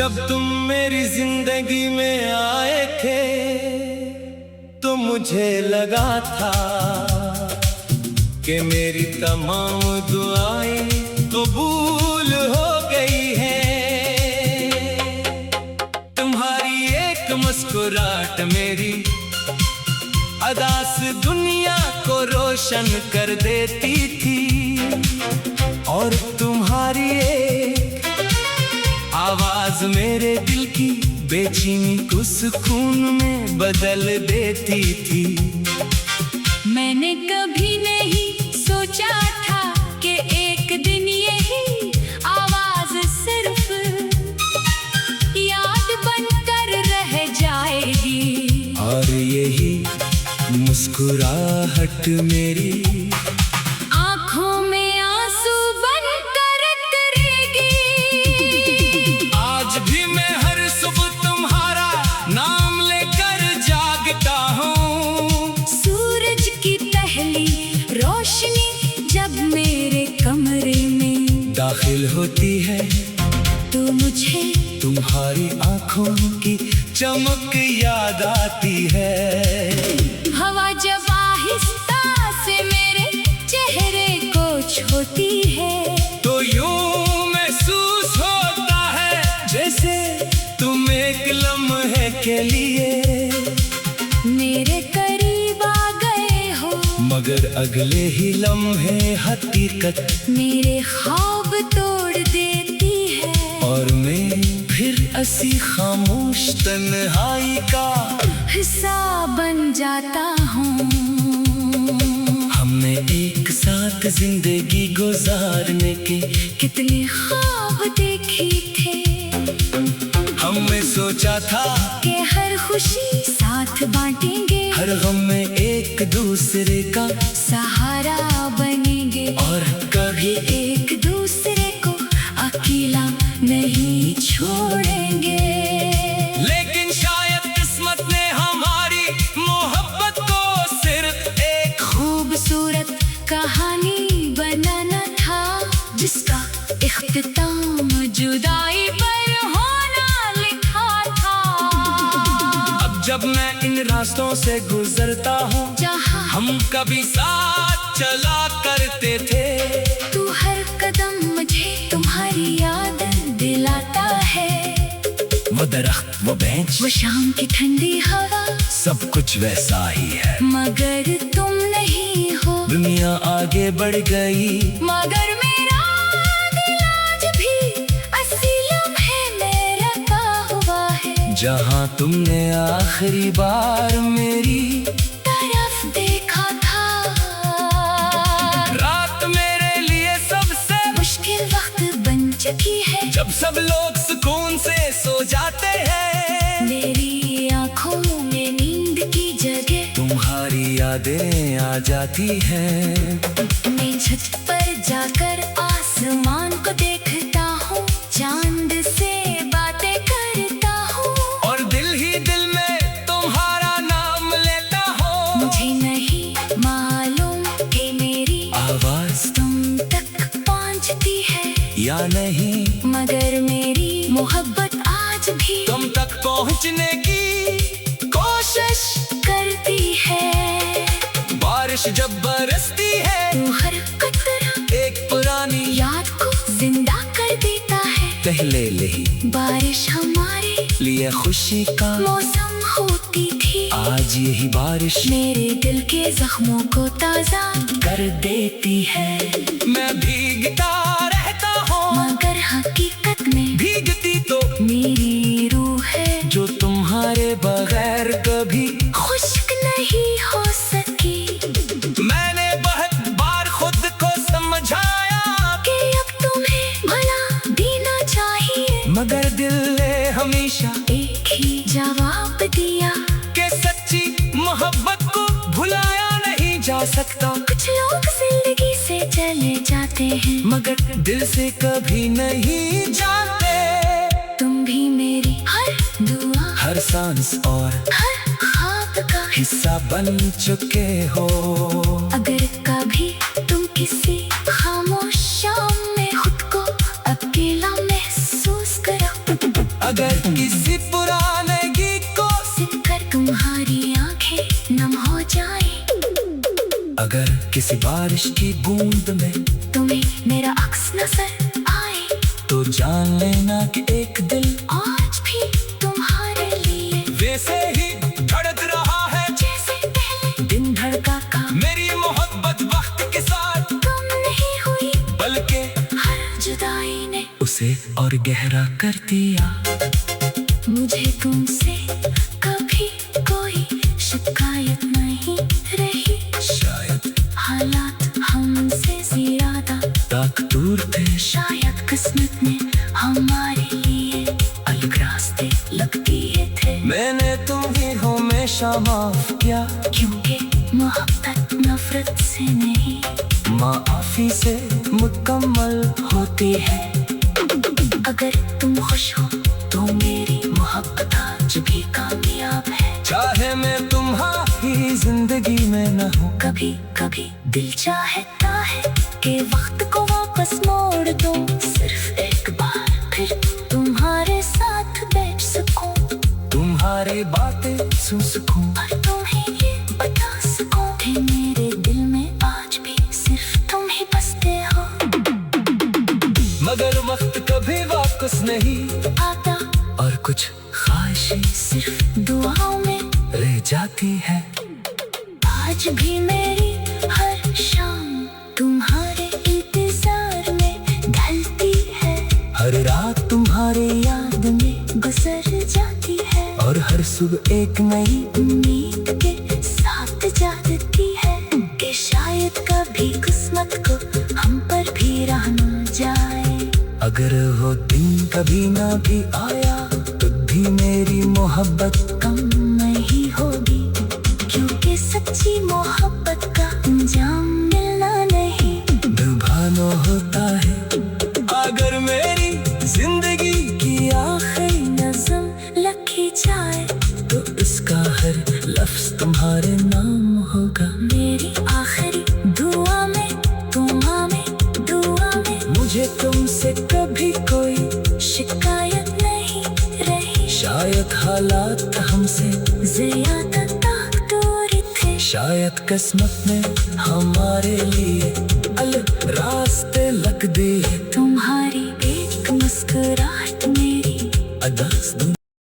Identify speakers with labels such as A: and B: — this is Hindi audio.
A: जब तुम मेरी जिंदगी में आए थे तो मुझे लगा था कि मेरी तमाम दुआएं कबूल हो गई हैं। तुम्हारी एक मुस्कुराहट मेरी अदास दुनिया को रोशन कर देती थी, और तुम्हारी एक आवाज मेरे दिल की बेचैनी को सुकून में बदल देती थी।
B: मैंने कभी नहीं सोचा था कि एक दिन यही आवाज सिर्फ याद बनकर रह जाएगी,
A: और यही मुस्कुराहट मेरी
B: आंखों में आंसू बनकर उतरेगी।
A: आज भी मैं हर सुबह तुम्हारा नाम लेकर जागता हूँ।
B: सूरज की पहली रोशनी जब मेरे कमरे में
A: दाखिल होती है
B: तो मुझे
A: तुम्हारी आंखों की चमक याद आती है।
B: हवा जब आहिस्ता से मेरे चेहरे को छूती है
A: तो यूं महसूस होता है जैसे तुम एक लम्हे के लिए
B: मेरे करीब आ गए हो,
A: मगर अगले ही लम्हे हकीकत
B: मेरे ख्वाब तोड़ देती है,
A: और मैं फिर ऐसी खामोश तन्हाई का
B: हिस्सा बन जाता हूँ।
A: हमने एक साथ जिंदगी गुजारने के
B: कितने ख्वाब देखे थे,
A: हमने सोचा था
B: कि हर खुशी साथ बांटेंगे,
A: हर गम में एक दूसरे का
B: सहारा बनेंगे,
A: और कभी
B: एक दूसरे को अकेला नहीं छोड़ेंगे।
A: लेकिन शायद किस्मत ने हमारी मोहब्बत को सिर्फ एक
B: खूबसूरत कहानी बनाना था, जिसका इख्तिताम जुदाई पर होना लिखा था।
A: अब जब मैं इन रास्तों से गुजरता हूँ
B: जहाँ
A: हम कभी साथ चला करते थे,
B: तू हर कदम मुझे तुम्हारी याद दिलाता है।
A: वो दरख्त, वो बेंच,
B: वो शाम की ठंडी हवा,
A: सब कुछ वैसा ही है,
B: मगर तुम नहीं हो।
A: दुनिया आगे बढ़ गई
B: मगर मेरा दिल आज भी अस्सी लम्हे में रखा हुआ है,
A: जहाँ तुमने आखिरी बार मेरी
B: तरफ देखा था।
A: रात मेरे लिए सबसे
B: मुश्किल वक्त बन चुकी है,
A: जब सब लोग सुकून से सो जाते हैं,
B: मेरी आंखों में नींद की जगह
A: तुम्हारी यादें आ जाती हैं।
B: मैं छत पर जाकर आसमान को देखता हूँ, चांद से बातें करता हूँ,
A: और दिल ही दिल में तुम्हारा नाम लेता हूँ।
B: मुझे नहीं मालूम कि मेरी
A: आवाज
B: तुम तक पहुँचती है
A: या नहीं,
B: मगर मेरी मोहब्बत आज भी
A: तुम तक पहुँचने की कोशिश
B: करती है।
A: बारिश जब बरसती है
B: तू हर कतरा
A: एक पुरानी
B: याद को जिंदा कर देता है,
A: पहले ही
B: बारिश हमारे
A: लिए खुशी का
B: मौसम होती थी,
A: आज यही बारिश
B: मेरे दिल के जख्मों को ताजा
A: कर देती है। मैं भीगता रहता हूँ
B: मगर हकीकत में
A: भीगती तो
B: मेरी रूह है,
A: जो तुम्हारे बगैर कभी
B: खुश्क नहीं हो सकी।
A: मैंने बहुत बार खुद को समझाया
B: कि अब तुम्हें भला देना चाहिए,
A: मगर दिल ने हमेशा
B: एक ही जवाब दिया
A: कि सच्ची मोहब्बत को भुलाया नहीं जा सकता।
B: कुछ लोग जिंदगी से चले जाते हैं,
A: मगर दिल से कभी नहीं जाते।
B: तुम भी मेरी हर दुआ,
A: हर सांस और
B: हर ख्वाब का
A: हिस्सा बन चुके हो।
B: अगर कभी तुम किसी खामोश शाम में खुद को अकेला महसूस करो,
A: अगर किसी पुराने गीत को
B: सुनकर तुम्हारी आंखें नम हो जाए।
A: अगर किसी बारिश की बूंद में
B: तुम्हें मेरा अक्स नजर आए,
A: तो जान लेना कि एक दिल
B: आज भी तुम्हारे लिए
A: वैसे ही धड़क रहा है
B: जैसे पहले
A: दिन धड़का था। मेरी मोहब्बत वक्त के साथ
B: तुम नहीं हुई,
A: बल्कि
B: हर जुदाई ने
A: उसे और गहरा कर दिया।
B: मुझे तुमसे कभी कोई शिकायत नहीं रही,
A: शायद
B: हालात हमसे ज्यादा
A: ताक दूर थे,
B: शायद किस्मत ने हमारे लिए अलग रास्ते लग दिए थे।
A: मैंने तुम्हें हमेशा माफ किया,
B: क्योंकि मोहब्बत नफरत से नहीं,
A: माफी से मुकम्मल होती है।
B: अगर तुम खुश हो तो मेरी मोहब्बत आज भी कामयाब है।
A: चाहे मैं तुम्हारी जिंदगी में न हूँ,
B: कभी कभी दिल चाहता है कि वक्त को वापस मोड़ दूं, सिर्फ एक बार फिर तुम्हारे साथ बैठ सकूं,
A: तुम्हारी बातें सुन सकूं,
B: और तुम्हें ये बता सकूं कि मेरे दिल में आज भी सिर्फ तुम ही बसते हो।
A: मगर वक्त कभी वापस नहीं
B: आता
A: और कुछ ख्वाहिशें
B: सिर्फ दुआओं में
A: रह जाती है।
B: आज भी मेरी हर शाम तुम्हारे इंतजार में ढलती है,
A: हर रात तुम्हारे
B: याद में गुजर जाती है,
A: और हर सुबह एक नई
B: उम्मीद के साथ जागती है कि शायद कभी किस्मत को हम पर भी रहना जाए।
A: अगर वो दिन कभी ना भी आया तो भी मेरी मोहब्बत
B: कम नहीं होगी, क्योंकि सच्ची मोहब्बत का अंजाम मिलना नहीं
A: निभाना होता है। अगर मेरी जिंदगी
B: की आखिरी नज़्म लिखी जाए
A: तो इसका हर लफ्ज तुम्हारे नाम होगा।
B: मेरी आखिरी दुआ में दुआ में
A: मुझे तुमसे कभी कोई
B: शिकायत नहीं रही,
A: शायद हालात हमसे
B: ज्यादा दूर थे,
A: शायद किस्मत ने हमारे लिए अलग रास्ते लग दिए।
B: तुम्हारी एक मुस्कुराहट मेरी
A: अदास